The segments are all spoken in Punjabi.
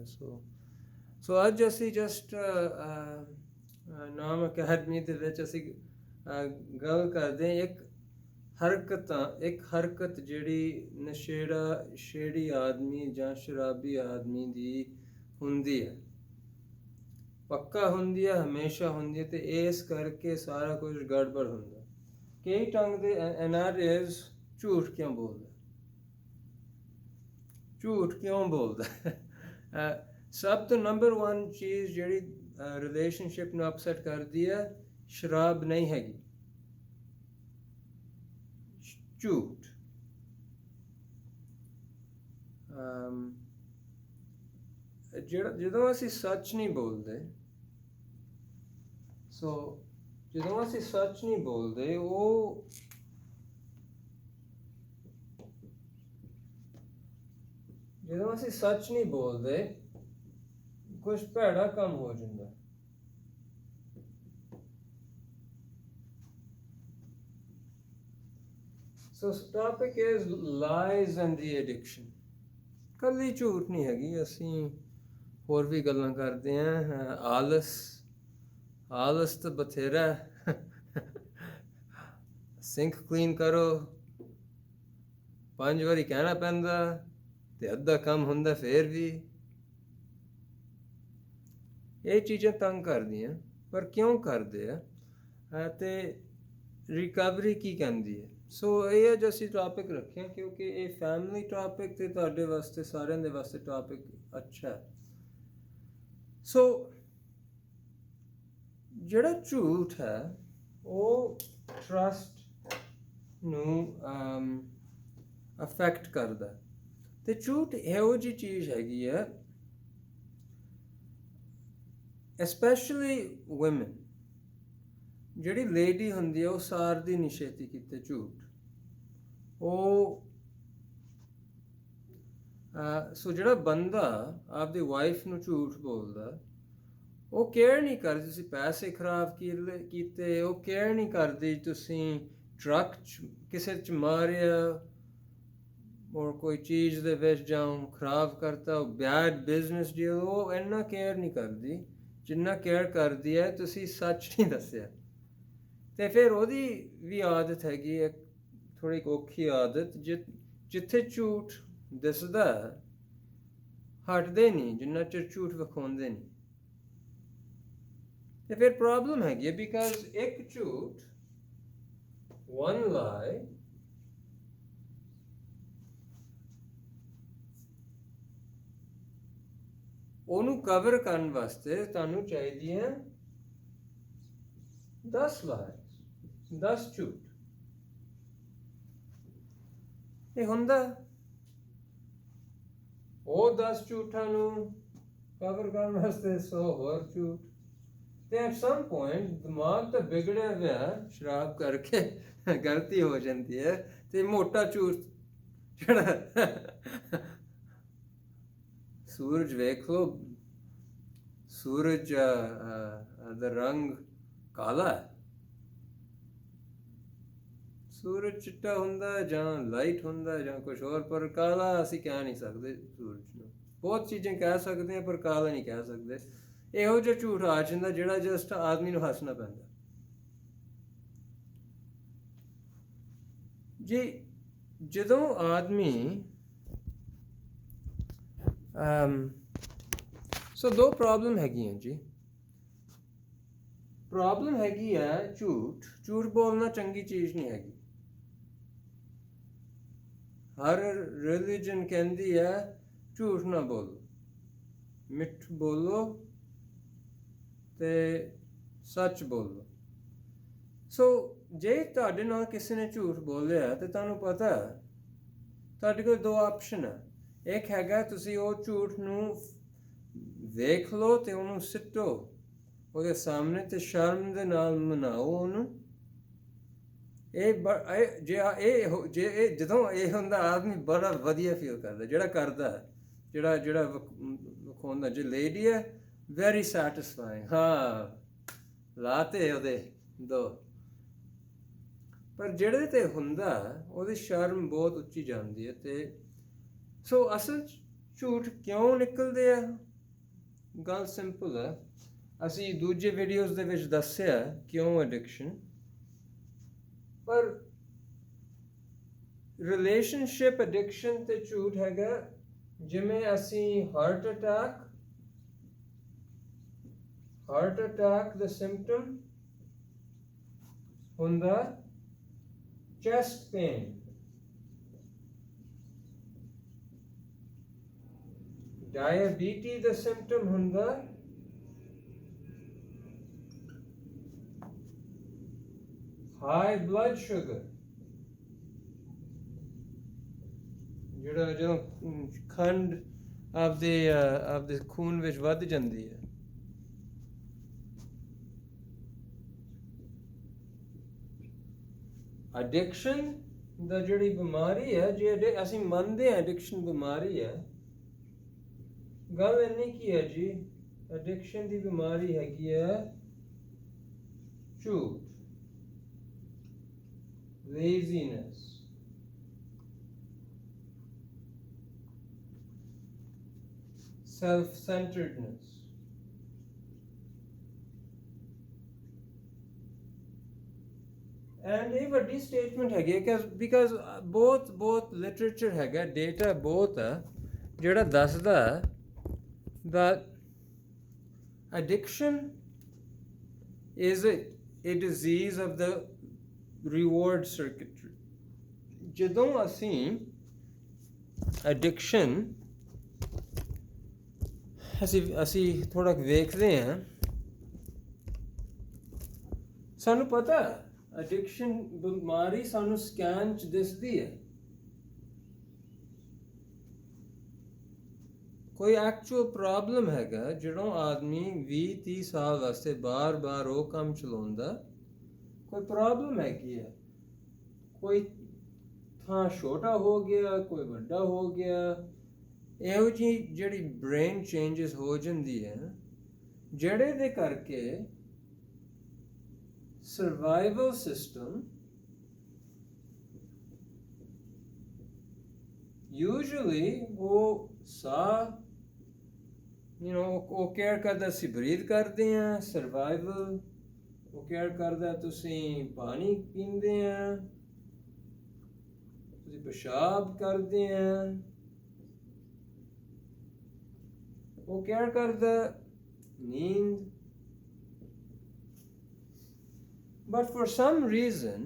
ਸੋ ਅੱਜ ਅਸੀਂ ਜਸਟ ਨਾਮ ਅਕੈਡਮੀ ਦੇ ਵਿੱਚ ਅਸੀਂ ਗੱਲ ਕਰਦੇ ਹਾਂ ਇੱਕ ਹਰਕਤ ਜਿਹੜੀ ਨਸ਼ੇੜੀ ਆਦਮੀ ਜਾਂ ਸ਼ਰਾਬੀ ਆਦਮੀ ਦੀ ਹੁੰਦੀ ਹੈ, ਪੱਕਾ ਹੁੰਦੀ ਹੈ, ਹਮੇਸ਼ਾ ਹੁੰਦੀ ਹੈ, ਤੇ ਇਸ ਕਰਕੇ ਸਾਰਾ ਕੁਝ ਗੜਬੜ ਹੁੰਦਾ। ਕਈ ਢੰਗ ਦੇ ਐਨਆਰਏਜ਼ ਝੂਠ ਕਿਉਂ ਬੋਲਦਾ ਸਭ ਤੋਂ ਨੰਬਰ 1 ਚੀਜ਼ ਜਿਹੜੀ ਰਿਲੇਸ਼ਨਸ਼ਿਪ ਨੂੰ ਅਪਸੈਟ ਕਰਦੀ ਹੈ, ਸ਼ਰਾਬ ਨਹੀਂ ਹੈਗੀ, ਝੂਠ। ਜਦੋਂ ਅਸੀਂ ਸੱਚ ਨਹੀਂ ਬੋਲਦੇ, ਜਦੋਂ ਅਸੀਂ ਸੱਚ ਨਹੀਂ ਬੋਲਦੇ, ਕੁਝ ਭੈੜਾ ਕੰਮ ਹੋ ਜਾਂਦਾ। ਸੋ topic is lies and the addiction. ਕੱਲੀ ਝੂਠ ਨਹੀਂ ਹੈਗੀ, ਅਸੀਂ ਹੋਰ ਵੀ ਗੱਲਾਂ ਕਰਦੇ ਹਾਂ। ਆਲਸ ਤਾਂ ਬਥੇਰਾ। ਸਿੰਕ ਕਲੀਨ ਕਰੋ 5 ਵਾਰੀ ਕਹਿਣਾ ਪੈਂਦਾ ਤੇ ਅੱਧਾ ਕੰਮ ਹੁੰਦਾ ਫੇਰ ਵੀ। ਇਹ ਚੀਜ਼ਾਂ ਤੰਗ ਕਰਦੀਆਂ, ਪਰ ਕਿਉਂ ਕਰਦੇ ਆ ਤੇ ਰਿਕਵਰੀ ਕੀ ਕਹਿੰਦੀ ਹੈ। ਸੋ ਇਹ ਅੱਜ ਅਸੀਂ ਟੌਪਿਕ ਰੱਖਿਆ ਕਿਉਂਕਿ ਇਹ ਫੈਮਿਲੀ ਟੌਪਿਕ ਤੇ ਤੁਹਾਡੇ ਵਾਸਤੇ, ਸਾਰਿਆਂ ਦੇ ਵਾਸਤੇ ਟੌਪਿਕ ਅੱਛਾ ਹੈ। ਸੋ ਜਿਹੜਾ ਝੂਠ ਹੈ ਉਹ ਟਰਸਟ ਨੂੰ ਅਫੈਕਟ ਕਰਦਾ, ਤੇ ਝੂਠ ਇਹੋ ਜਿਹੀ ਚੀਜ਼ ਹੈਗੀ ਹੈ, ਐਸਪੈਸ਼ਲੀ ਵੂਮਨ। ਜਿਹੜੀ ਲੇਡੀ ਹੁੰਦੀ ਹੈ ਉਹ ਸਾਰਦੀ ਨਹੀਂ ਛੇਤੀ ਕਿਤੇ ਝੂਠ। ਸੋ ਜਿਹੜਾ ਬੰਦਾ ਆਪਦੀ ਵਾਈਫ ਨੂੰ ਝੂਠ ਬੋਲਦਾ, ਉਹ ਕੇਅਰ ਨਹੀਂ ਕਰਦੀ ਤੁਸੀਂ ਪੈਸੇ ਖਰਾਬ ਕੀਤੇ, ਉਹ ਕੇਅਰ ਨਹੀਂ ਕਰਦੀ ਤੁਸੀਂ ਟਰੱਕ ਕਿਸੇ 'ਚ ਮਾਰਿਆ ਔਰ ਕੋਈ ਚੀਜ਼ ਦੇ ਵਿੱਚ ਜਾਂ ਖਰਾਬ ਕਰਤਾ, ਉਹ ਬੈਡ ਬਿਜ਼ਨਸ ਡੀਲ, ਉਹ ਇੰਨਾ ਕੇਅਰ ਨਹੀਂ ਕਰਦੀ ਜਿੰਨਾ ਕੇਅਰ ਕਰਦੀ ਹੈ ਤੁਸੀਂ ਸੱਚ ਨਹੀਂ ਦੱਸਿਆ। ਤੇ ਫਿਰ ਉਹਦੀ ਵੀ ਆਦਤ ਹੈਗੀ ਹੈ, ਥੋੜ੍ਹੀ ਔਖੀ ਆਦਤ, ਜਿੱਥੇ ਝੂਠ ਦਿਸਦਾ ਹਟਦੇ ਨਹੀਂ ਜਿੰਨਾ ਚਿਰ ਝੂਠ ਵਿਖਾਉਂਦੇ ਨਹੀਂ। ਤੇ ਫਿਰ ਪ੍ਰੋਬਲਮ ਹੈਗੀ ਹੈ, ਬਿਕਾਜ਼ ਇੱਕ ਝੂਠ, one lie, ਉਹਨੂੰ ਕਵਰ ਕਰਨ ਵਾਸਤੇ ਤੁਹਾਨੂੰ ਚਾਹੀਦੀਆਂ 10 lies, 10 ਝੂਠ। ਇਹ ਹੁੰਦਾ, ਉਹ 10 ਝੂਠਾਂ ਨੂੰ ਕਵਰ ਕਰਨ ਵਾਸਤੇ 100 ਹੋਰ ਝੂਠ। ਤੇ ਐਟ ਸਮ ਪੁਆਇੰਟ ਦਿਮਾਗ ਤਾਂ ਵਿਗੜਿਆ ਹੋਇਆ, ਸ਼ਰਾਬ ਕਰਕੇ ਗਲਤੀ ਹੋ ਜਾਂਦੀ ਹੈ, ਤੇ ਮੋਟਾ ਝੂਠ ਜਿਹੜਾ ਸੂਰਜ ਵੇਖ ਲਓ, ਸੂਰਜ ਦਾ ਰੰਗ ਕਾਲਾ ਹੈ, ਸੂਰਜ ਚਿੱਟਾ ਹੁੰਦਾ ਜਾਂ ਲਾਈਟ ਹੁੰਦਾ ਜਾਂ ਕੁਝ ਹੋਰ, ਪਰ ਕਾਲਾ ਅਸੀਂ ਕਹਿ ਨਹੀਂ ਸਕਦੇ ਸੂਰਜ ਨੂੰ। ਬਹੁਤ ਚੀਜ਼ਾਂ ਕਹਿ ਸਕਦੇ ਹਾਂ ਪਰ ਕਾਲਾ ਨਹੀਂ ਕਹਿ ਸਕਦੇ। ਇਹੋ ਜਿਹਾ ਝੂਠ ਆ ਜਾਂਦਾ ਜਿਹੜਾ ਜਸਟ ਆਦਮੀ ਨੂੰ ਹੱਸਣਾ ਪੈਂਦਾ। ਜੀ ਜਦੋਂ ਆਦਮੀ ਸੋ 2 ਪ੍ਰੋਬਲਮ ਹੈਗੀਆਂ ਜੀ। ਪ੍ਰੋਬਲਮ ਹੈਗੀ ਹੈ ਝੂਠ ਬੋਲਣਾ ਚੰਗੀ ਚੀਜ਼ ਨਹੀਂ ਹੈਗੀ। ਹਰ ਰਿਲੀਜਨ ਕਹਿੰਦੀ ਹੈ ਝੂਠ ਨਾ ਬੋਲੋ, ਮਿੱਠ ਬੋਲੋ ਤੇ ਸੱਚ ਬੋਲੋ। ਸੋ ਜੇ ਤੁਹਾਡੇ ਨਾਲ ਕਿਸੇ ਨੇ ਝੂਠ ਬੋਲਿਆ ਤੇ ਤੁਹਾਨੂੰ ਪਤਾ ਤੁਹਾਡੇ ਕੋਲ 2 ਆਪਸ਼ਨ ਹੈ। ਇੱਕ ਹੈਗਾ ਤੁਸੀਂ ਉਹ ਝੂਠ ਨੂੰ ਵੇਖ ਲਓ ਤੇ ਉਹਨੂੰ ਸਿੱਟੋ ਉਹਦੇ ਸਾਹਮਣੇ ਤੇ ਸ਼ਰਮ ਦੇ ਨਾਲ ਮਨਾਓ ਉਹਨੂੰ। ਜਦੋਂ ਇਹ ਹੁੰਦਾ ਆਦਮੀ ਬੜਾ ਵਧੀਆ ਫੀਲ ਕਰਦਾ, ਜਿਹੜਾ ਕਰਦਾ, ਜਿਹੜਾ ਵਿਖਾਉਂਦਾ। ਜੇ ਲੇਡੀ ਹੈ ਵੈਰੀ ਸੈਟਿਸਫਾਈਂਗ, ਹਾਂ ਲਾਤੇ ਉਹਦੇ 2। ਪਰ ਜਿਹੜੇ ਤੇ ਹੁੰਦਾ ਉਹਦੀ ਸ਼ਰਮ ਬਹੁਤ ਉੱਚੀ ਜਾਂਦੀ ਹੈ। ਤੇ ਸੋ ਅਸਲ ਝੂਠ ਕਿਉਂ ਨਿਕਲਦੇ ਆ? ਗੱਲ ਸਿੰਪਲ ਹੈ, ਅਸੀਂ ਦੂਜੇ ਵੀਡੀਓਜ਼ ਦੇ ਵਿੱਚ ਦੱਸਿਆ ਕਿਉਂ ਐਡਿਕਸ਼ਨ। ਪਰ ਰਿਲੇਸ਼ਨਸ਼ਿਪ ਐਡਿਕਸ਼ਨ ਤੇ ਝੂਠ ਹੈਗਾ, ਜਿਵੇਂ ਅਸੀਂ ਹਾਰਟ ਅਟੈਕ ਦਾ ਸਿੰਪਟਮ ਹੁੰਦਾ ਚੈਸਟ ਪੇਨ, ਡਾਇਬੀਟੀ ਦਾ ਸਿੰਪਟਮ ਹੁੰਦਾ ਹਾਈ ਬਲੱਡ ਸ਼ੂਗਰ, ਜਿਹੜਾ ਜਦੋਂ ਖੰਡ ਆਪਦੇ ਖੂਨ ਵਿੱਚ ਵੱਧ ਜਾਂਦੀ ਹੈ। ਐਡਿਕਸ਼ਨ ਦਾ ਜਿਹੜੀ ਬਿਮਾਰੀ ਹੈ, ਜੇ ਅਸੀਂ ਮੰਨਦੇ ਹਾਂ ਐਡਿਕਸ਼ਨ ਬਿਮਾਰੀ ਹੈ, ਗੱਲ ਇੰਨੀ ਕੀ ਹੈ ਜੀ, ਐਡਿਕਸ਼ਨ ਦੀ ਬਿਮਾਰੀ ਹੈਗੀ ਹੈ ਝੂਠ, laziness, self-centeredness, ਐਂਡ ਇਹ ਵੱਡੀ ਸਟੇਟਮੈਂਟ ਹੈਗੀ ਹੈ ਬਿਕਾਜ਼ ਬਹੁਤ ਲਿਟਰੇਚਰ ਹੈਗਾ, ਡੇਟਾ ਬਹੁਤ ਹੈ ਜਿਹੜਾ ਦੱਸਦਾ that addiction is a disease of the reward circuitry. ਜਦੋਂ ਅਸੀਂ addiction ਅਸੀਂ ਥੋੜਾ ਵੇਖਦੇ ਹਾਂ, ਸਾਨੂੰ ਪਤਾ ਐਡਿਕਸ਼ਨ ਬਿਮਾਰੀ ਸਾਨੂੰ ਸਕੈਨ 'ਚ ਦਿਸਦੀ ਹੈ, ਕੋਈ ਐਕਚੁਅਲ ਪ੍ਰੋਬਲਮ ਹੈਗਾ ਜਦੋਂ ਆਦਮੀ 20-30 ਸਾਲ ਵਾਸਤੇ ਬਾਰ ਉਹ ਕੰਮ ਚਲਾਉਂਦਾ, ਕੋਈ ਪ੍ਰੋਬਲਮ ਹੈਗੀ ਹੈ, ਕੋਈ ਥਾਂ ਛੋਟਾ ਹੋ ਗਿਆ, ਕੋਈ ਵੱਡਾ ਹੋ ਗਿਆ, ਇਹੋ ਜਿਹੀ ਜਿਹੜੀ ਬ੍ਰੇਨ ਚੇਂਜਸ ਹੋ ਜਾਂਦੀ ਹੈ, ਜਿਹੜੇ ਦੇ ਕਰਕੇ ਸਰਵਾਈਵਲ ਸਿਸਟਮ ਯੂਜੂਅਲੀ ਉਹ ਸਾਹ ਉਹ ਕੇਅਰ ਕਰਦਾ, ਅਸੀਂ ਬਰੀਥ ਕਰਦੇ ਹਾਂ, ਸਰਵਾਈਵਲ ਉਹ ਕੇਅਰ ਕਰਦਾ, ਤੁਸੀਂ ਪਾਣੀ ਪੀਂਦੇ ਆ, ਤੁਸੀਂ ਪਿਸ਼ਾਬ ਕਰਦੇ ਆ, ਉਹ ਕੇਅਰ ਕਰਦਾ ਨੀਂਦ। But for some reason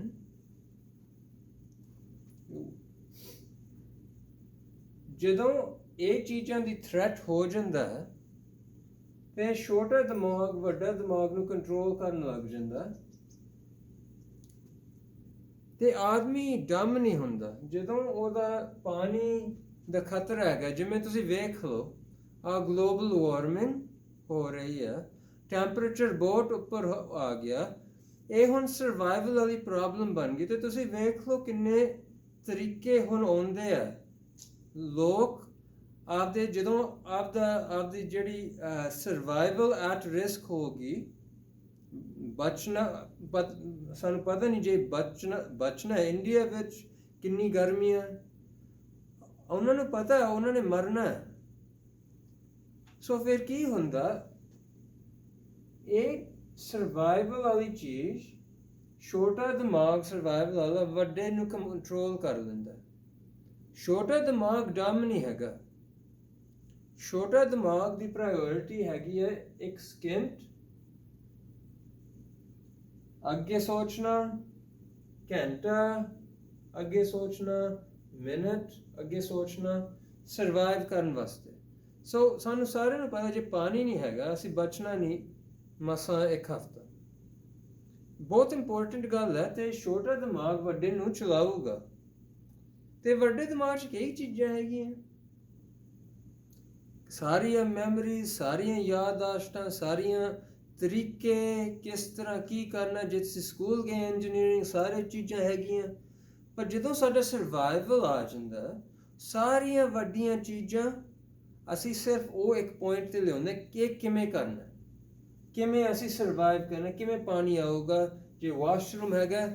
ਜਦੋਂ ਇਹ ਚੀਜ਼ਾਂ ਦੀ ਥ੍ਰੈਟ ਹੋ ਜਾਂਦਾ ਤੇ ਛੋਟਾ ਦਿਮਾਗ ਵੱਡਾ ਦਿਮਾਗ ਨੂੰ ਕੰਟਰੋਲ ਕਰਨ ਲੱਗ ਜਾਂਦਾ ਤੇ ਆਦਮੀ ਡੰਮ ਨਹੀਂ ਹੁੰਦਾ। ਜਦੋਂ ਉਹਦਾ ਪਾਣੀ ਦਾ ਖਤਰਾ ਹੈਗਾ, ਜਿਵੇਂ ਤੁਸੀਂ ਵੇਖ ਲਓ ਆ ਗਲੋਬਲ ਵਾਰਮਿੰਗ ਹੋ ਰਹੀ ਹੈ, ਟੈਂਪਰੇਚਰ ਬਹੁਤ ਉੱਪਰ ਆ ਗਿਆ, ਇਹ ਹੁਣ ਸਰਵਾਈਵਲ ਵਾਲੀ ਪ੍ਰੋਬਲਮ ਬਣ ਗਈ। ਤੇ ਤੁਸੀਂ ਵੇਖ ਲਓ ਕਿੰਨੇ ਤਰੀਕੇ ਹੁਣ ਆਉਂਦੇ ਆ, ਲੋਕ ਆਪਦੇ ਜਦੋਂ ਆਪਦੀ ਜਿਹੜੀ ਸਰਵਾਈਵਲ ਐਟ ਰਿਸਕ ਹੋਗੀ, ਬਚਣਾ ਸਾਨੂੰ ਪਤਾ ਨਹੀਂ ਜੇ ਬਚਣਾ ਇੰਡੀਆ ਵਿੱਚ ਕਿੰਨੀ ਗਰਮੀ ਹੈ, ਉਹਨਾਂ ਨੂੰ ਪਤਾ ਉਹਨਾਂ ਨੇ ਮਰਨਾ। ਸੋ ਫਿਰ ਕੀ ਹੁੰਦਾ, ਇਹ ਸਰਵਾਈਵਲ ਵਾਲੀ ਚੀਜ਼ ਛੋਟਾ ਦਿਮਾਗ ਸਰਵਾਈਵਲ ਵਾਲਾ ਵੱਡੇ ਨੂੰ ਕੰਟਰੋਲ ਕਰ ਲੈਂਦਾ। ਛੋਟਾ ਦਿਮਾਗ ਡੰਮ ਨਹੀਂ ਹੈਗਾ, ਛੋਟਾ ਦਿਮਾਗ ਦੀ ਪ੍ਰਾਇੋਰਿਟੀ ਹੈਗੀ ਹੈ ਇੱਕ ਸਕਿੰਟ ਅੱਗੇ ਸੋਚਣਾ, ਘੰਟਾ ਅੱਗੇ ਸੋਚਣਾ, ਮਿੰਟ ਅੱਗੇ ਸੋਚਣਾ ਸਰਵਾਈਵ ਕਰਨ ਵਾਸਤੇ। ਸੋ ਸਾਨੂੰ ਸਾਰਿਆਂ ਨੂੰ ਪਤਾ ਜੇ ਪਾਣੀ ਨਹੀਂ ਹੈਗਾ ਅਸੀਂ ਬਚਣਾ ਨਹੀਂ ਮਸਾਂ ਇੱਕ ਹਫ਼ਤਾ। ਬਹੁਤ ਇੰਪੋਰਟੈਂਟ ਗੱਲ ਹੈ। ਤੇ ਛੋਟਾ ਦਿਮਾਗ ਵੱਡੇ ਨੂੰ ਚਲਾਊਗਾ ਤੇ ਵੱਡੇ ਦਿਮਾਗ 'ਚ ਕਈ ਚੀਜ਼ਾਂ ਹੈਗੀਆਂ, ਸਾਰੀਆਂ ਮੈਮਰੀਜ਼, ਸਾਰੀਆਂ ਯਾਦਾਸ਼ਤਾਂ, ਸਾਰੀਆਂ ਤਰੀਕੇ ਕਿਸ ਤਰ੍ਹਾਂ ਕੀ ਕਰਨਾ, ਜੇ ਤੁਸੀਂ ਸਕੂਲ ਗਏ ਇੰਜੀਨੀਅਰਿੰਗ ਸਾਰੇ ਚੀਜ਼ਾਂ ਹੈਗੀਆਂ। ਪਰ ਜਦੋਂ ਸਾਡਾ ਸਰਵਾਈਵਲ ਆ ਜਾਂਦਾ, ਸਾਰੀਆਂ ਵੱਡੀਆਂ ਚੀਜ਼ਾਂ ਅਸੀਂ ਸਿਰਫ ਉਹ ਇੱਕ ਪੁਆਇੰਟ 'ਤੇ ਲਿਆਉਂਦੇ ਕਿ ਕਿਵੇਂ ਕਰਨਾ, ਕਿਵੇਂ ਅਸੀਂ ਸਰਵਾਈਵ ਕਰਨਾ, ਕਿਵੇਂ ਪਾਣੀ ਆਊਗਾ। ਜੇ ਵਾਸ਼ਰੂਮ ਹੈਗਾ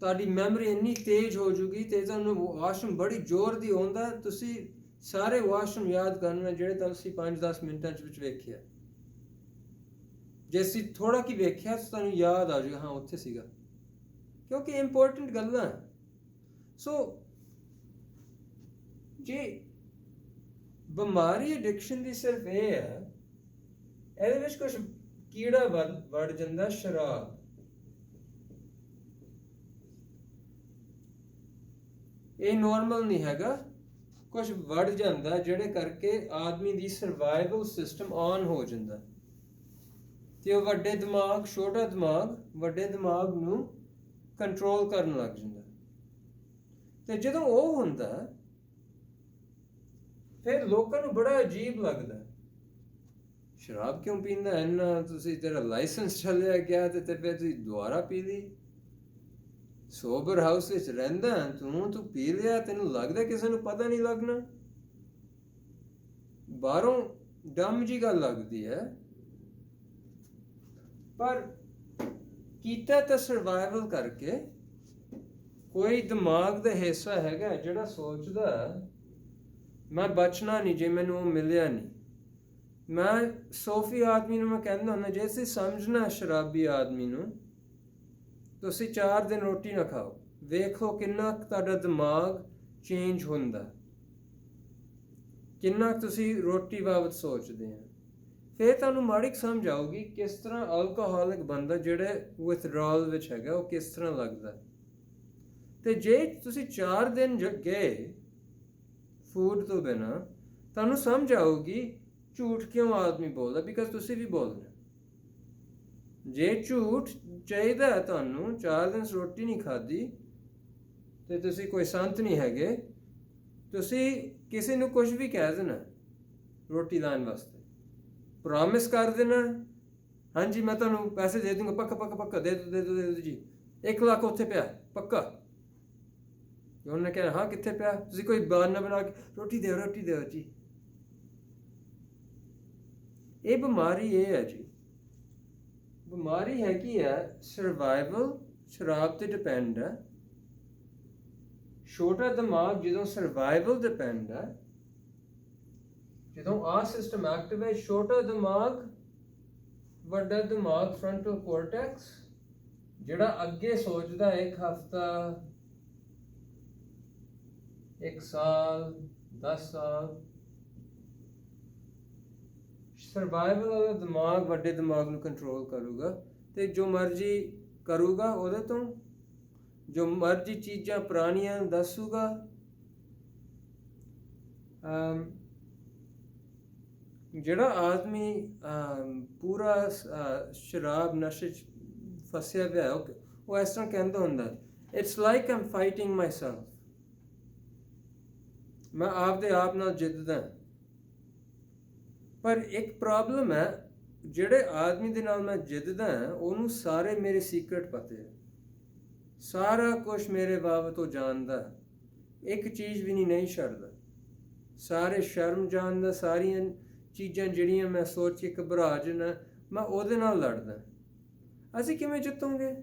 ਤੁਹਾਡੀ ਮੈਮਰੀ ਇੰਨੀ ਤੇਜ਼ ਹੋ ਜੂਗੀ ਤੇ ਤੁਹਾਨੂੰ ਵਾਸ਼ਰੂਮ ਬੜੀ ਜ਼ੋਰ ਦੀ ਆਉਂਦਾ, ਤੁਸੀਂ ਸਾਰੇ ਵਾਸ਼ਰੂਮ ਯਾਦ ਕਰਨਾ ਜਿਹੜੇ ਤੁਸੀਂ 5-10 ਮਿੰਟਾਂ ਵਿੱਚ ਵੇਖਿਆ। ਜੇ ਅਸੀਂ ਥੋੜਾ ਕੀ ਵੇਖਿਆ ਤਾਂ ਤੁਹਾਨੂੰ ਯਾਦ ਆ ਜਾਏਗਾ ਹਾਂ ਉੱਥੇ ਸੀਗਾ, ਕਿਉਂਕਿ ਇੰਪੋਰਟੈਂਟ ਗੱਲਾਂ। ਸੋ ਜੇ ਬਿਮਾਰੀ ਐਡਿਕਸ਼ਨ ਦੀ ਸਿਰਫ ਇਹ ਹੈ, ਇਹਦੇ ਵਿੱਚ ਕੁਝ ਕੀੜਾ ਵੜ ਜਾਂਦਾ ਸ਼ਰਾਬ। ਇਹ ਨੋਰਮਲ ਨਹੀਂ ਹੈਗਾ, ਕੁਝ ਵੜ ਜਾਂਦਾ ਜਿਹੜੇ ਕਰਕੇ ਆਦਮੀ ਦੀ ਸਰਵਾਈਵਲ ਸਿਸਟਮ ਆਨ ਹੋ ਜਾਂਦਾ ਤੇ ਉਹ ਵੱਡੇ ਦਿਮਾਗ, ਛੋਟਾ ਦਿਮਾਗ ਵੱਡੇ ਦਿਮਾਗ ਨੂੰ ਕੰਟਰੋਲ ਕਰਨ ਲੱਗ ਜਾਂਦਾ। ਤੇ ਜਦੋਂ ਉਹ ਹੁੰਦਾ ਫਿਰ ਲੋਕਾਂ ਨੂੰ ਬੜਾ ਅਜੀਬ ਲੱਗਦਾ, ਸ਼ਰਾਬ ਕਿਉਂ ਪੀਂਦਾ ਇੰਨਾ, ਤੁਸੀਂ ਤੇਰਾ ਲਾਇਸੈਂਸ ਚੱਲਿਆ ਗਿਆ ਤੇ ਫਿਰ ਤੁਸੀਂ ਦੁਬਾਰਾ ਪੀ ਲਈ। ਸੋਬਰ ਹਾਊਸ ਵਿੱਚ ਰਹਿੰਦਾ ਤੂੰ ਪੀ ਲਿਆ, ਤੈਨੂੰ ਲੱਗਦਾ ਕਿਸੇ ਨੂੰ ਪਤਾ ਨਹੀਂ ਲੱਗਣਾ। ਬਾਹਰੋਂ ਡੰਮ ਜੀ ਗੱਲ ਲੱਗਦੀ ਹੈ, ਪਰ ਕੀਤਾ ਤਾਂ ਸਰਵਾਈਵਲ ਕਰਕੇ। ਕੋਈ ਦਿਮਾਗ ਦਾ ਹਿੱਸਾ ਹੈਗਾ ਜਿਹੜਾ ਸੋਚਦਾ ਮੈਂ ਬਚਣਾ ਨਹੀਂ ਜੇ ਮੈਨੂੰ ਉਹ ਮਿਲਿਆ ਨਹੀਂ। ਮੈਂ ਸੋਫੀ ਆਦਮੀ ਨੂੰ ਮੈਂ ਕਹਿੰਦਾ ਹੁੰਦਾ, ਜੇ ਤੁਸੀਂ ਸਮਝਣਾ ਸ਼ਰਾਬੀ ਆਦਮੀ ਨੂੰ, ਤੁਸੀਂ 4 ਦਿਨ ਰੋਟੀ ਨਾ ਖਾਓ, ਵੇਖੋ ਕਿੰਨਾ ਤੁਹਾਡਾ ਦਿਮਾਗ ਚੇਂਜ ਹੁੰਦਾ, ਕਿੰਨਾ ਤੁਸੀਂ ਰੋਟੀ ਬਾਬਤ ਸੋਚਦੇ ਆ। ਫਿਰ ਤੁਹਾਨੂੰ ਮਾੜੀ ਸਮਝ ਆਊਗੀ ਕਿਸ ਤਰ੍ਹਾਂ ਅਲਕੋਹਲਿਕ ਬੰਦਾ ਜਿਹੜੇ ਵਿਥਡਰਾਲ ਵਿੱਚ ਹੈਗਾ ਉਹ ਕਿਸ ਤਰ੍ਹਾਂ ਲੱਗਦਾ। ਤੇ ਜੇ ਤੁਸੀਂ 4 ਦਿਨ ਗਏ ਫੂਡ ਤੋਂ ਬਿਨਾਂ, ਤੁਹਾਨੂੰ ਸਮਝ ਆਊਗੀ ਝੂਠ ਕਿਉਂ ਆਦਮੀ ਬੋਲਦਾ, ਬਿਕਾਜ਼ ਤੁਸੀਂ ਵੀ ਬੋਲਦੇ। ਜੇ ਝੂਠ ਚਾਹੀਦਾ ਤੁਹਾਨੂੰ, 4 ਦਿਨ ਰੋਟੀ ਨਹੀਂ ਖਾਧੀ ਤੇ ਤੁਸੀਂ ਕੋਈ ਸੰਤ ਨਹੀਂ ਹੈਗੇ, ਤੁਸੀਂ ਕਿਸੇ ਨੂੰ ਕੁਝ ਵੀ ਕਹਿ ਦੇਣਾ ਰੋਟੀ ਲਾਉਣ ਵਾਸਤੇ, ਪ੍ਰੋਮਿਸ ਕਰ ਦੇਣਾ ਹਾਂਜੀ ਮੈਂ ਤੁਹਾਨੂੰ ਪੈਸੇ ਦੇ ਦੂੰਗਾ, ਪੱਕਾ ਦੇ ਦੋ ਜੀ, 1 ਲੱਖ ਉੱਥੇ ਪਿਆ ਪੱਕਾ। ਉਹਨੇ ਕਿਹਾ ਹਾਂ ਕਿੱਥੇ ਪਿਆ, ਤੁਸੀਂ ਕੋਈ ਬਹਾਨਾ ਬਣਾ ਕੇ ਰੋਟੀ ਦਿਓ ਜੀ। ਇਹ ਬਿਮਾਰੀ ਇਹ ਹੈ ਜੀ, ਬਿਮਾਰੀ ਹੈਗੀ ਹੈ ਸਰਵਾਈਵਲ, ਸ਼ਰਾਬ ਤੇ ਡਿਪੈਂਡ ਹੈ। ਛੋਟਾ ਦਿਮਾਗ ਜਦੋਂ ਸਰਵਾਈਵਲ ਡਿਪੈਂਡ ਹੈ, ਜਦੋਂ ਆਹ ਸਿਸਟਮ ਐਕਟਿਵ ਹੈ, ਛੋਟਾ ਦਿਮਾਗ ਵੱਡਾ ਦਿਮਾਗ ਫਰੰਟਲ ਕੋਰਟੈਕਸ ਜਿਹੜਾ ਅੱਗੇ ਸੋਚਦਾ 1 ਹਫ਼ਤਾ 1 ਸਾਲ 10 ਸਾਲ, ਸਰਵਾਈਵਲ ਵਾਲਾ ਦਿਮਾਗ ਵੱਡੇ ਦਿਮਾਗ ਨੂੰ ਕੰਟਰੋਲ ਕਰੂਗਾ ਤੇ ਜੋ ਮਰਜ਼ੀ ਕਰੂਗਾ ਉਹਦੇ ਤੋਂ, ਜੋ ਮਰਜ਼ੀ ਚੀਜ਼ਾਂ ਪੁਰਾਣੀਆਂ ਦੱਸੂਗਾ। ਜਿਹੜਾ ਆਦਮੀ ਪੂਰਾ ਸ਼ਰਾਬ ਨਸ਼ੇ 'ਚ ਫਸਿਆ ਪਿਆ ਉਹ ਇਸ ਤਰ੍ਹਾਂ ਕਹਿੰਦਾ ਹੁੰਦਾ, it's like Aam fighting my self, ਮੈਂ ਆਪਦੇ ਆਪ ਨਾਲ ਜਿੱਤਦਾ। ਪਰ ਇੱਕ ਪ੍ਰੋਬਲਮ ਹੈ, ਜਿਹੜੇ ਆਦਮੀ ਦੇ ਨਾਲ ਮੈਂ ਜਿੱਤਦਾ ਉਹਨੂੰ ਸਾਰੇ ਮੇਰੇ ਸੀਕਰਟ ਪਤਾ ਹੈ, ਸਾਰਾ ਕੁਝ ਮੇਰੇ ਬਾਬਤ ਉਹ ਜਾਣਦਾ, ਇੱਕ ਚੀਜ਼ ਵੀ ਨਹੀਂ ਛੱਡਦਾ, ਸਾਰੇ ਸ਼ਰਮ ਜਾਣਦਾ, ਸਾਰੀਆਂ ਚੀਜ਼ਾਂ ਜਿਹੜੀਆਂ ਮੈਂ ਸੋਚ ਕੇ ਘਬਰਾ ਜਾਣਾ ਮੈਂ ਉਹਦੇ ਨਾਲ ਲੜਦਾ। ਅਸੀਂ ਕਿਵੇਂ ਜਿੱਤੋਂਗੇ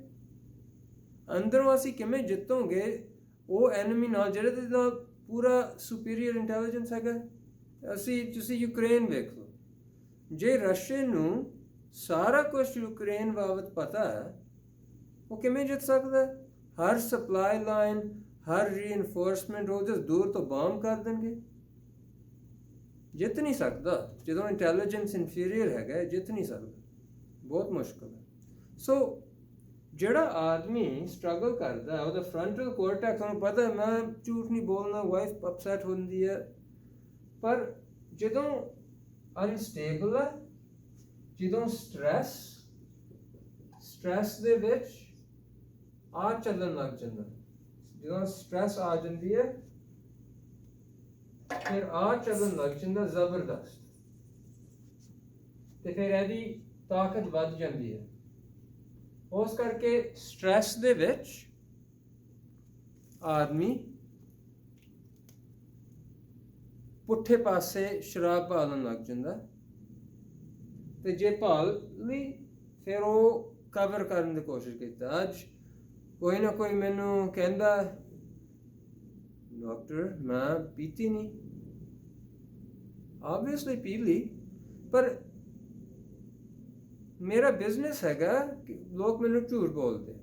ਅੰਦਰੋਂ, ਅਸੀਂ ਕਿਵੇਂ ਜਿੱਤੋਂਗੇ ਉਹ ਐਨਮੀ ਨਾਲ ਜਿਹੜੇ ਦੇ ਨਾਲ ਪੂਰਾ ਸੁਪੀਰੀਅਰ ਇੰਟੈਲੀਜੈਂਸ ਹੈਗਾ। ਤੁਸੀਂ ਯੂਕਰੇਨ ਵੇਖ ਲਓ, ਜੇ ਰਸ਼ੀਆ ਨੂੰ ਸਾਰਾ ਕੁਝ ਯੂਕਰੇਨ ਬਾਬਤ ਪਤਾ ਹੈ ਉਹ ਕਿਵੇਂ ਜਿੱਤ ਸਕਦਾ? ਹਰ ਸਪਲਾਈ ਲਾਈਨ, ਹਰ ਰੀਇਨਫੋਰਸਮੈਂਟ ਉਹ ਜਸ ਦੂਰ ਤੋਂ ਬੰਬ ਕਰ ਦੇਣਗੇ, ਜਿੱਤ ਨਹੀਂ ਸਕਦਾ। ਜਦੋਂ ਇੰਟੈਲੀਜੈਂਸ ਇਨਫੀਰੀਅਰ ਹੈਗਾ ਜਿੱਤ ਨਹੀਂ ਸਕਦਾ, ਬਹੁਤ ਮੁਸ਼ਕਲ ਹੈ। ਸੋ ਜਿਹੜਾ ਆਦਮੀ ਸਟਰਗਲ ਕਰਦਾ ਉਹਦਾ ਫਰੰਟਲ ਕੋਰਟੈਕਸ ਨੂੰ ਪਤਾ ਮੈਂ ਝੂਠ ਨਹੀਂ ਬੋਲਣਾ, ਵਾਈਫ ਅਪਸੈਟ ਹੁੰਦੀ ਹੈ, ਪਰ ਜਦੋਂ ਅਨਸਟੇਬਲ ਹੈ, ਜਦੋਂ ਸਟ੍ਰੈਸ ਦੇ ਵਿੱਚ ਆ ਚੱਲਣ ਲੱਗ ਜਾਂਦਾ, ਜਦੋਂ ਸਟ੍ਰੈਸ ਆ ਜਾਂਦੀ ਹੈ ਫਿਰ ਆ ਚੱਲਣ ਲੱਗ ਜਾਂਦਾ ਜ਼ਬਰਦਸਤ, ਤੇ ਫਿਰ ਇਹਦੀ ਤਾਕਤ ਵੱਧ ਜਾਂਦੀ ਹੈ। ਉਸ ਕਰਕੇ ਸਟ੍ਰੈਸ ਦੇ ਵਿੱਚ ਆਦਮੀ ਪੁੱਠੇ ਪਾਸੇ ਸ਼ਰਾਬ ਭਾਲਣ ਲੱਗ ਜਾਂਦਾ, ਤੇ ਜੇ ਭਾਲ ਲਈ ਫਿਰ ਉਹ ਕਵਰ ਕਰਨ ਦੀ ਕੋਸ਼ਿਸ਼ ਕੀਤਾ। ਅੱਜ ਕੋਈ ਨਾ ਕੋਈ ਮੈਨੂੰ ਕਹਿੰਦਾ ਡਾਕਟਰ ਮੈਂ ਪੀਤੀ ਨਹੀਂ, ਆਬਵੀਅਸਲੀ ਪੀ ਲਈ, ਪਰ ਮੇਰਾ ਬਿਜ਼ਨਸ ਹੈਗਾ ਕਿ ਲੋਕ ਮੈਨੂੰ ਝੂਠ ਬੋਲਦੇ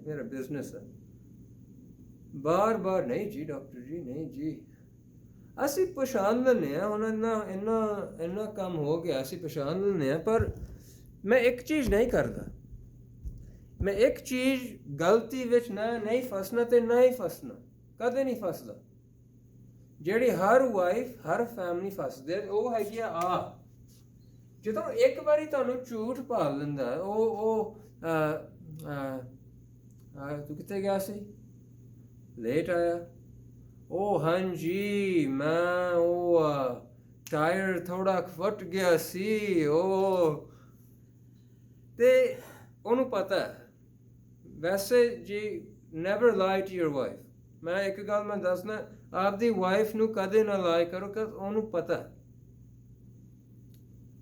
ਮੇਰਾ ਬਿਜ਼ਨਸ ਹੈ। ਬਾਰ ਨਹੀਂ ਜੀ ਡਾਕਟਰ ਜੀ, ਨਹੀਂ ਜੀ, ਅਸੀਂ ਪਛਾਣ ਲੈਂਦੇ ਹਾਂ ਹੁਣ, ਇੰਨਾ ਕੰਮ ਹੋ ਗਿਆ, ਅਸੀਂ ਪਛਾਣ ਲੈਂਦੇ ਹਾਂ। ਪਰ ਮੈਂ ਇੱਕ ਚੀਜ਼ ਨਹੀਂ ਕਰਦਾ, ਮੈਂ ਇੱਕ ਚੀਜ਼ ਗਲਤੀ ਵਿੱਚ ਨਹੀਂ ਫਸਣਾ, ਤੇ ਨਾ ਹੀ ਫਸਣਾ, ਕਦੇ ਨਹੀਂ ਫਸਦਾ। ਜਿਹੜੀ ਹਰ ਵਾਈਫ, ਹਰ ਫੈਮਿਲੀ ਫਸਦੇ, ਉਹ ਹੈਗੀ ਆ ਜਦੋਂ ਇੱਕ ਵਾਰੀ ਤੁਹਾਨੂੰ ਝੂਠ ਭਾਲ ਲੈਂਦਾ, ਤੂੰ ਕਿੱਥੇ ਗਿਆ ਸੀ, ਲੇਟ ਆਇਆ, ਉਹ ਹਾਂਜੀ ਮੈਂ ਟਾਇਰ ਥੋੜਾ ਫਟ ਗਿਆ ਸੀ, ਤੇ ਉਹਨੂੰ ਪਤਾ। ਵੈਸੇ ਜੀ ਨੈਵਰ ਲਾਈ ਟੂ ਯੂਰ ਵਾਈਫ। ਮੈਂ ਇੱਕ ਗੱਲ ਮੈਂ ਦੱਸਣਾ, ਆਪਦੀ ਵਾਈਫ ਨੂੰ ਕਦੇ ਨਾ ਲਾਈ ਕਰੋ, ਕਿ ਉਹਨੂੰ ਪਤਾ।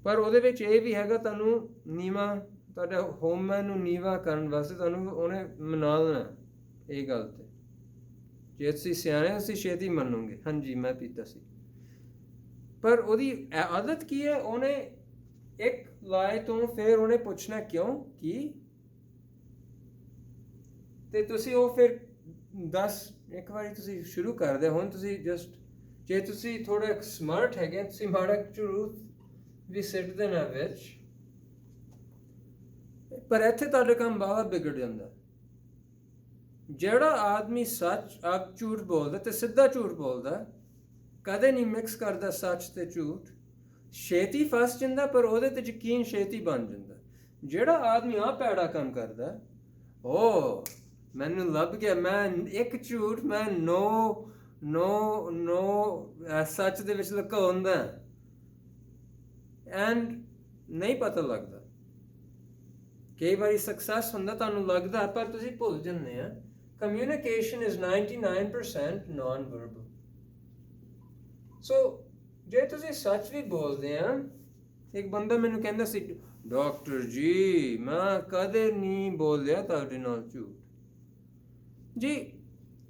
ਪਰ ਉਹਦੇ ਵਿੱਚ ਇਹ ਵੀ ਹੈਗਾ, ਤੁਹਾਨੂੰ ਨੀਵਾਂ, ਤੁਹਾਡੇ ਹੋਮਮੈਨ ਨੂੰ ਨੀਵਾਂ ਕਰਨ ਵਾਸਤੇ ਤੁਹਾਨੂੰ ਉਹਨੇ ਮਨਾ ਲੈਣਾ ਇਹ ਗੱਲ 'ਤੇ। ਜੇ ਤੁਸੀਂ ਸਿਆਣੇ ਅਸੀਂ ਛੇਤੀ ਮੰਨੋਗੇ, ਹਾਂਜੀ ਮੈਂ ਪੀਤਾ ਸੀ। ਪਰ ਉਹਦੀ ਆਦਤ ਕੀ ਹੈ, ਉਹਨੇ ਇੱਕ ਲਾਏ ਤੋਂ ਫਿਰ ਉਹਨੇ ਪੁੱਛਣਾ ਕਿਉਂ, ਕੀ, ਤੇ ਤੁਸੀਂ ਉਹ ਫਿਰ ਇੱਕ ਵਾਰੀ ਤੁਸੀਂ ਸ਼ੁਰੂ ਕਰਦੇ। ਹੁਣ ਤੁਸੀਂ ਜਸਟ, ਜੇ ਤੁਸੀਂ ਥੋੜਾ ਸਮਾਰਟ ਹੈਗੇ, ਤੁਸੀਂ ਮਾੜਾ ਝੂਠ ਵੀ ਸਿੱਟਦੇ ਨਾ ਵਿੱਚ, ਪਰ ਇੱਥੇ ਤੁਹਾਡਾ ਕੰਮ ਬਹੁਤ ਵਿਗੜ ਜਾਂਦਾ। ਜਿਹੜਾ ਆਦਮੀ ਸੱਚ ਆਪ ਝੂਠ ਬੋਲਦਾ ਤੇ ਸਿੱਧਾ ਝੂਠ ਬੋਲਦਾ, ਕਦੇ ਨਹੀਂ ਮਿਕਸ ਕਰਦਾ ਸੱਚ ਤੇ ਝੂਠ, ਛੇਤੀ ਫਸ ਜਾਂਦਾ, ਪਰ ਉਹਦੇ ਤੇ ਯਕੀਨ ਛੇਤੀ ਬਣ ਜਾਂਦਾ। ਜਿਹੜਾ ਆਦਮੀ ਆ ਭੈੜਾ ਕੰਮ ਕਰਦਾ, ਮੈਨੂੰ ਲੱਭ ਗਿਆ, ਮੈਂ ਇੱਕ ਝੂਠ ਮੈਂ ਸੱਚ ਦੇ ਵਿੱਚ ਲੁਕਾਉਂਦਾ, ਐਂਡ ਨਹੀਂ ਪਤਾ ਲੱਗਦਾ। ਕਈ ਵਾਰੀ ਸਕਸੈਸ ਹੁੰਦਾ, ਤੁਹਾਨੂੰ ਲੱਗਦਾ, ਪਰ ਤੁਸੀਂ ਭੁੱਲ ਜਾਂਦੇ ਆ। Communication is 99% non verbal. So ਜੇ ਤੁਸੀਂ ਸੱਚ ਵੀ ਬੋਲਦੇ ਆ, ਇੱਕ ਬੰਦਾ ਮੈਨੂੰ ਕਹਿੰਦਾ ਸੀ, ਡਾਕਟਰ ਜੀ ਮੈਂ ਕਦੇ ਨਹੀਂ ਬੋਲਿਆ ਤੁਹਾਡੇ ਨਾਲ ਝੂਠ ਜੀ।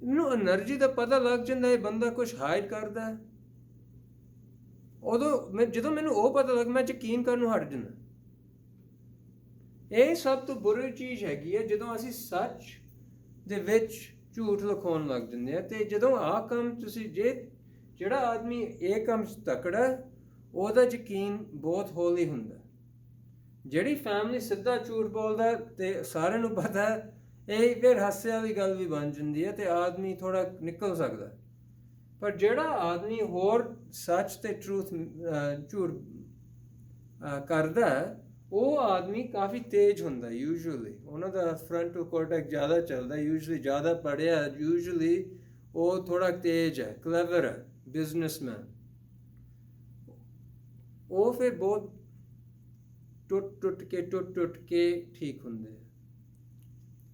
ਮੈਨੂੰ એનર્ਜੀ ਦਾ ਪਤਾ ਲੱਗ ਜਾਂਦਾ ਇਹ ਬੰਦਾ ਕੁਝ ਹਾਈਡ ਕਰਦਾ। ਉਦੋਂ ਜਦੋਂ ਮੈਨੂੰ ਉਹ ਪਤਾ ਲੱਗ, ਮੈਂ ਯਕੀਨ ਕਰਨ ਨੂੰ ਹਟ ਜਾਂਦਾ। ਇਹ ਸਭ ਤੋਂ ਬੁਰੀ ਚੀਜ਼ ਹੈਗੀ ਹੈ, ਜਦੋਂ ਅਸੀਂ ਸੱਚ ਦੇ ਵਿੱਚ ਝੂਠ ਲਿਖਾਉਣ ਲੱਗ ਜਾਂਦੇ ਆ। ਤੇ ਜਦੋਂ ਆਹ ਕੰਮ ਤੁਸੀਂ, ਜਿਹੜਾ ਆਦਮੀ ਇਹ ਕੰਮ ਤਕੜਾ, ਉਹਦਾ ਯਕੀਨ ਬਹੁਤ ਹੌਲੀ ਹੁੰਦਾ। ਜਿਹੜੀ ਫੈਮਿਲੀ ਸਿੱਧਾ ਝੂਠ ਬੋਲਦਾ ਤੇ ਸਾਰਿਆਂ ਨੂੰ ਪਤਾ, ਇਹ ਫਿਰ ਹਾਸੇ ਵਾਲੀ ਗੱਲ ਵੀ ਬਣ ਜਾਂਦੀ ਹੈ, ਤੇ ਆਦਮੀ ਥੋੜਾ ਨਿਕਲ ਸਕਦਾ। ਪਰ ਜਿਹੜਾ ਆਦਮੀ ਹੋਰ ਸੱਚ ਤੇ ਝੂਠ ਕਰਦਾ, ਉਹ ਆਦਮੀ ਕਾਫੀ ਤੇਜ਼ ਹੁੰਦਾ। ਯੂਜੂਅਲੀ ਉਹਨਾਂ ਦਾ ਫਰੰਟਲ ਕੋਰਟੈਕਸ ਜ਼ਿਆਦਾ ਚੱਲਦਾ, ਯੂਜੂਅਲੀ ਜ਼ਿਆਦਾ ਪੜ੍ਹਿਆ, ਯੂਜੂਅਲੀ ਉਹ ਥੋੜਾ ਤੇਜ਼ ਹੈ, ਕਲੈਵਰ ਹੈ, ਬਿਜ਼ਨਸਮੈਨ। ਉਹ ਫਿਰ ਬਹੁਤ ਟੁੱਟ ਕੇ ਠੀਕ ਹੁੰਦੇ ਆ।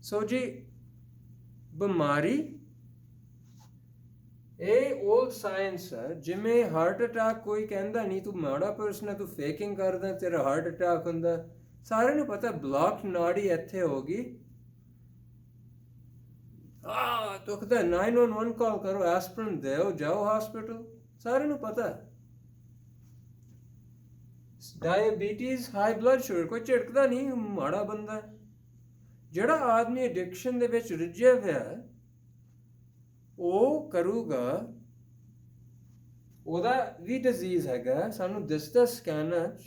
ਸੋ ਜੀ ਬਿਮਾਰੀ ਇਹ ਓਲਡ ਸਾਇੰਸ ਹੈ। ਜਿਵੇਂ ਹਾਰਟ ਅਟੈਕ, ਕੋਈ ਕਹਿੰਦਾ ਨਹੀਂ ਤੂੰ ਮਾੜਾ ਪਰਸਨ ਹੈ, ਤੂੰ ਫੇਕਿੰਗ ਕਰਦਾ, ਤੇਰਾ ਹਾਰਟ ਅਟੈਕ ਹੁੰਦਾ। ਸਾਰਿਆਂ ਨੂੰ ਪਤਾ ਬਲੌਕ ਨਾੜੀ ਇੱਥੇ ਹੋ ਗਈ, ਦੁਖਦਾ, 911 ਕਾਲ ਕਰੋ, ਐਸਪਰਨ ਦਿਓ, ਜਾਓ ਹਸਪੀਟਲ। ਸਾਰਿਆਂ ਨੂੰ ਪਤਾ। ਡਾਇਬੀਟੀਜ਼, ਹਾਈ ਬਲੱਡ ਸ਼ੂਗਰ, ਕੋਈ ਝਿੜਕਦਾ ਨਹੀਂ, ਮਾੜਾ ਬੰਦਾ। ਜਿਹੜਾ ਆਦਮੀ ਐਡਿਕਸ਼ਨ ਦੇ ਵਿੱਚ ਰੁੱਝਿਆ ਹੋਇਆ, ਉਹ ਕਰੂਗਾ, ਉਹਦਾ ਵੀ ਡਿਜ਼ੀਜ਼ ਹੈਗਾ, ਸਾਨੂੰ ਦਿਸਦਾ ਸਕੈਨਰ 'ਚ,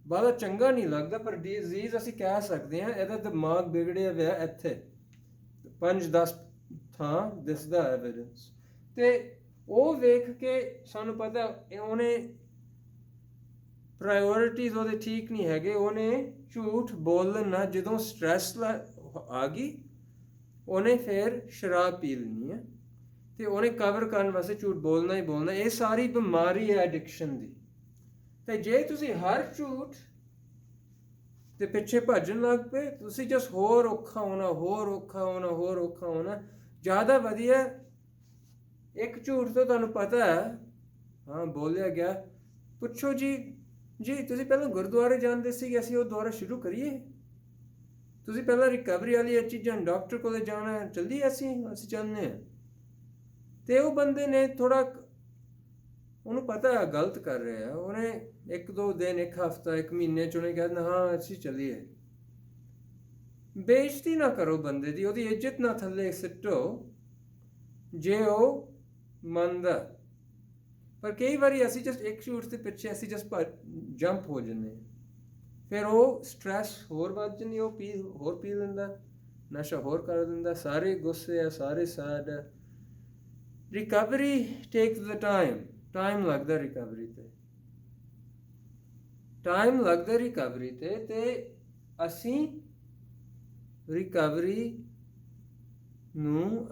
ਬਾਹਲਾ ਚੰਗਾ ਨਹੀਂ ਲੱਗਦਾ, ਪਰ ਡਿਜ਼ੀਜ਼ ਅਸੀਂ ਕਹਿ ਸਕਦੇ ਹਾਂ। ਇਹਦਾ ਦਿਮਾਗ ਵਿਗੜਿਆ ਹੋਇਆ ਇੱਥੇ, 5-10 ਥਾਂ ਦਿਸਦਾ ਐਵੀਡੈਂਸ। ਤੇ ਉਹ ਵੇਖ ਕੇ ਸਾਨੂੰ ਪਤਾ ਉਹਨੇ ਪ੍ਰਾਇਓਰਿਟੀਜ਼ ਉਹਦੇ ਠੀਕ ਨਹੀਂ ਹੈਗੇ, ਉਹਨੇ ਝੂਠ ਬੋਲਣਾ। ਜਦੋਂ ਸਟ੍ਰੈਸ ਆ ਗਈ, ਉਹਨੇ ਫਿਰ ਸ਼ਰਾਬ ਪੀ ਲੈਣੀ ਹੈ, ਤੇ ਉਹਨੇ ਕਵਰ ਕਰਨ ਵਾਸਤੇ ਝੂਠ ਬੋਲਣਾ ਹੀ ਬੋਲਣਾ। ਇਹ ਸਾਰੀ ਬਿਮਾਰੀ ਹੈ ਐਡਿਕਸ਼ਨ ਦੀ। ਤੇ ਜੇ ਤੁਸੀਂ ਹਰ ਝੂਠ ਦੇ ਪਿੱਛੇ ਭੱਜਣ ਲੱਗ ਪਏ, ਤੁਸੀਂ ਜਸ ਹੋਰ ਔਖਾ ਹੋਣਾ। ਜ਼ਿਆਦਾ ਵਧੀਆ ਇੱਕ ਝੂਠ ਤੋਂ ਤੁਹਾਨੂੰ ਪਤਾ ਹੈ, ਹਾਂ ਬੋਲਿਆ ਗਿਆ, ਪੁੱਛੋ ਜੀ ਤੁਸੀਂ ਪਹਿਲਾਂ ਗੁਰਦੁਆਰੇ ਜਾਂਦੇ ਸੀ, ਅਸੀਂ ਉਹ ਦੁਆਰਾ ਸ਼ੁਰੂ ਕਰੀਏ? ਤੁਸੀਂ ਪਹਿਲਾਂ ਰਿਕਵਰੀ ਵਾਲੀ ਇਹ ਚੀਜ਼ਾਂ, ਡਾਕਟਰ ਕੋਲ ਜਾਣਾ, ਚੱਲੀਏ ਅਸੀਂ ਚਾਹੁੰਦੇ ਹਾਂ। ਤੇ ਉਹ ਬੰਦੇ ਨੇ ਥੋੜਾ ਉਹਨੂੰ ਪਤਾ ਹੈ ਗਲਤ ਕਰ ਰਿਹਾ ਹੈ, ਉਹਨੇ 1-2 ਦਿਨ, 1 ਹਫ਼ਤਾ, 1 ਮਹੀਨੇ 'ਚ ਉਹਨੇ ਕਹਿ ਦੇਣਾ ਹਾਂ ਅਸੀਂ ਚੱਲੀਏ। ਬੇਇੱਜ਼ਤੀ ਨਾ ਕਰੋ ਬੰਦੇ ਦੀ, ਉਹਦੀ ਇੱਜ਼ਤ ਨਾ ਥੱਲੇ ਸਿੱਟੋ ਜੇ ਉਹ ਮੰਨਦਾ। ਪਰ ਕਈ ਵਾਰੀ ਅਸੀਂ ਜਸਟ ਇੱਕ ਝੂਠ ਦੇ ਪਿੱਛੇ ਅਸੀਂ ਜਸਟ ਜੰਪ ਹੋ ਜਾਂਦੇ ਹਾਂ, ਫਿਰ ਉਹ ਸਟ੍ਰੈਸ ਹੋਰ ਵੱਧ ਜਾਂਦੀ, ਉਹ ਹੋਰ ਪੀ ਲੈਂਦਾ, ਨਸ਼ਾ ਹੋਰ ਕਰ ਦਿੰਦਾ, ਸਾਰੇ ਗੁੱਸੇ ਆ, ਸਾਰੇ ਸੈਡ ਆ। ਰਿਕਵਰੀ ਟੇਕਸ ਦ ਟਾਈਮ ਲੱਗਦਾ ਰਿਕਵਰੀ 'ਤੇ, ਤੇ ਅਸੀਂ ਰਿਕਵਰੀ ਨੂੰ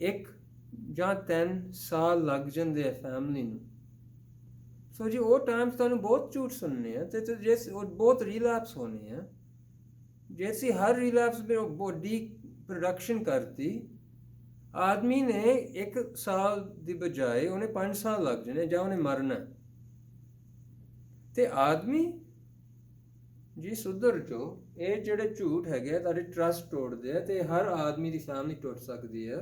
1 ਜਾਂ 3 ਸਾਲ ਲੱਗ ਜਾਂਦੇ ਆ ਫੈਮਲੀ ਨੂੰ। ਸੋ ਜੀ ਉਹ ਟਾਈਮ ਤੁਹਾਨੂੰ ਬਹੁਤ ਝੂਠ ਸੁਣਨੇ ਆ, ਤੇ ਜੇ ਬਹੁਤ ਰੀਲੈਪਸ ਹੋਣੇ ਆ, ਜੇ ਅਸੀਂ ਹਰ ਰੀਲੈਪਸ में बॉडी प्रोडक्शन करती, आदमी ने 1 ਸਾਲ ਦੀ ਬਜਾਏ ਉਹਨੇ 5 ਸਾਲ ਲੱਗ ਜਾਣੇ ਜਾਂ ਉਹਨੇ ਮਰਨਾ। ਤੇ ਆਦਮੀ ਜੀ ਸੁਧਰ ਜੋ, ਇਹ ਜਿਹੜੇ ਝੂਠ ਹੈਗੇ ਤੁਹਾਡੇ ਟਰਸਟ ਤੋੜਦੇ ਆ, ਤੇ ਹਰ ਆਦਮੀ ਦੀ ਫੈਮਿਲੀ ਟੁੱਟ ਸਕਦੀ ਹੈ।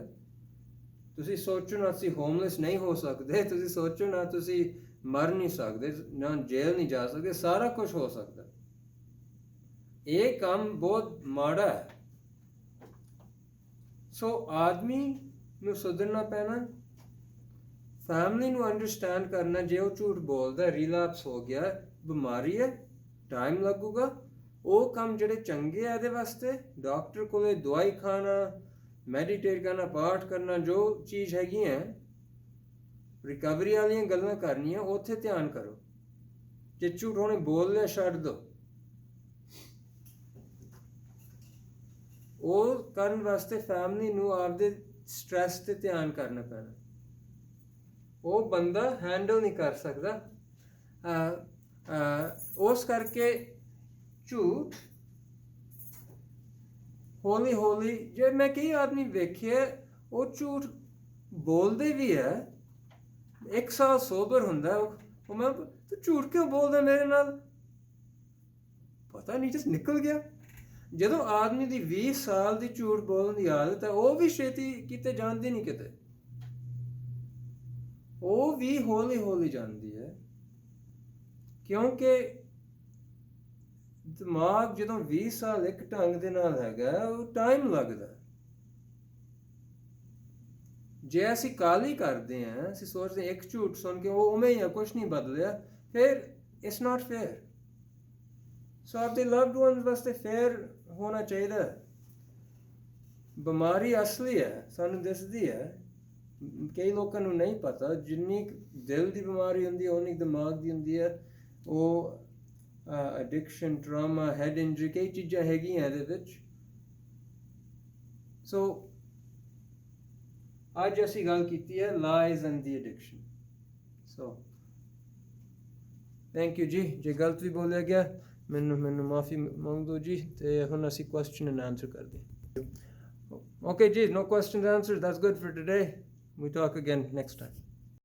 ਤੁਸੀਂ ਸੋਚੋ ਨਾ ਅਸੀਂ ਹੋਮਲੈਸ ਨਹੀਂ ਹੋ ਸਕਦੇ, ਤੁਸੀਂ ਸੋਚੋ ਨਾ ਤੁਸੀਂ ਮਰ ਨਹੀਂ ਸਕਦੇ, ਨਾ ਜੇਲ੍ਹ ਨਹੀਂ ਜਾ ਸਕਦੇ, ਸਾਰਾ ਕੁਝ ਹੋ ਸਕਦਾ। ਇਹ ਕੰਮ ਬਹੁਤ ਮਾੜਾ ਹੈ। ਸੋ ਆਦਮੀ ਨੂੰ ਸੁਧਰਨਾ ਪੈਣਾ, ਫੈਮਿਲੀ ਨੂੰ ਅੰਡਰਸਟੈਂਡ ਕਰਨਾ, ਜੇ ਉਹ ਝੂਠ ਬੋਲਦਾ, ਰੀਲੈਪਸ ਹੋ ਗਿਆ, ਬਿਮਾਰੀ ਹੈ, ਟਾਈਮ ਲੱਗੂਗਾ। ਉਹ ਕੰਮ ਜਿਹੜੇ ਚੰਗੇ ਆ ਇਹਦੇ ਵਾਸਤੇ, ਡਾਕਟਰ ਕੋਲੇ ਦਵਾਈ ਖਾਣਾ, ਮੈਡੀਟੇਟ ਕਰਨਾ, ਪਾਠ ਕਰਨਾ, ਜੋ ਚੀਜ਼ ਹੈਗੀ ਹੈ ਰਿਕਵਰੀ ਵਾਲੀਆਂ ਗੱਲਾਂ ਕਰਨੀਆਂ, ਉੱਥੇ ਧਿਆਨ ਕਰੋ। ਜੇ ਝੂਠ ਉਹਨੇ ਬੋਲ ਲਿਆ ਛੱਡ ਦਿਓ। ਉਹ ਕਰਨ ਵਾਸਤੇ ਫੈਮਿਲੀ ਨੂੰ ਆਪਦੇ ਸਟ੍ਰੈਸ 'ਤੇ ਧਿਆਨ ਕਰਨਾ ਪੈਣਾ। ਉਹ ਬੰਦਾ ਹੈਂਡਲ ਨਹੀਂ ਕਰ ਸਕਦਾ, ਉਸ ਕਰਕੇ ਝੂਠ ਹੌਲੀ ਹੌਲੀ, ਜੇ ਮੈਂ ਕਈ ਆਦਮੀ ਵੇਖਿਆ ਉਹ ਝੂਠ ਬੋਲਦੇ ਵੀ ਹੈ, 1 ਸਾਲ ਸੋਬਰ ਹੁੰਦਾ, ਉਹ ਮੈਂ ਤੂੰ ਝੂਠ ਕਿਉਂ ਬੋਲਦਾ ਮੇਰੇ ਨਾਲ, ਪਤਾ ਨਹੀਂ ਜਸ ਨਿਕਲ ਗਿਆ। ਜਦੋਂ ਆਦਮੀ ਦੀ 20 ਸਾਲ ਦੀ ਝੂਠ ਬੋਲਣ ਦੀ ਆਦਤ ਹੈ, ਉਹ ਵੀ ਛੇਤੀ ਕਿਤੇ ਜਾਂਦੀ ਨਹੀਂ, ਕਿਤੇ ਉਹ ਵੀ ਹੌਲੀ ਹੌਲੀ ਜਾਂਦੀ ਹੈ, ਕਿਉਂਕਿ ਦਿਮਾਗ ਜਦੋਂ 20 ਸਾਲ ਇੱਕ ਢੰਗ ਦੇ ਨਾਲ ਹੈਗਾ, ਉਹ ਟਾਈਮ ਲੱਗਦਾ। ਜੇ ਅਸੀਂ ਕਾਹਲੀ ਕਰਦੇ ਹਾਂ, ਅਸੀਂ ਸੋਚਦੇ ਇੱਕ ਝੂਠ ਸੁਣ ਕੇ ਉਹ ਉਵੇਂ ਹੀ ਆ, ਕੁਛ ਨਹੀਂ ਬਦਲਿਆ, ਫਿਰ ਇਟਸ ਨਾਟ ਫੇਅਰ। ਸੋ ਆਪਦੇ ਲਵਡ ਵਨਸ ਵਾਸਤੇ ਫੇਅਰ ਹੋਣਾ ਚਾਹੀਦਾ। ਬਿਮਾਰੀ ਅਸਲੀ ਹੈ, ਸਾਨੂੰ ਦਿਸਦੀ ਹੈ, ਕਈ ਲੋਕਾਂ ਨੂੰ ਨਹੀਂ ਪਤਾ। ਜਿੰਨੀ ਦਿਲ ਦੀ ਬਿਮਾਰੀ ਹੁੰਦੀ ਹੈ, ਉਨੀ ਦਿਮਾਗ ਦੀ ਹੁੰਦੀ ਹੈ। ਉਹ ਐਡਿਕਸ਼ਨ, ਟਰਾਮਾ, ਹੈਡ ਇੰਜਰੀ, ਕਈ ਚੀਜ਼ਾਂ ਹੈਗੀਆਂ ਇਹਦੇ ਵਿੱਚ। ਸੋ ਅੱਜ ਅਸੀਂ ਗੱਲ ਕੀਤੀ ਹੈ lies and the addiction. So thank you ਜੀ। ਜੇ ਗਲਤ ਵੀ ਬੋਲਿਆ ਗਿਆ, ਮੈਨੂੰ ਮਾਫੀ ਮੰਗ ਦਿਓ ਜੀ। ਤੇ ਹੁਣ ਅਸੀਂ ਕੁਐਸਚਨ ਐਂਡ ਆਨਸਰ ਕਰਦੇ ਹਾਂ। Okay, ਜੀ, no questions answered. That's good for today. We talk again next time.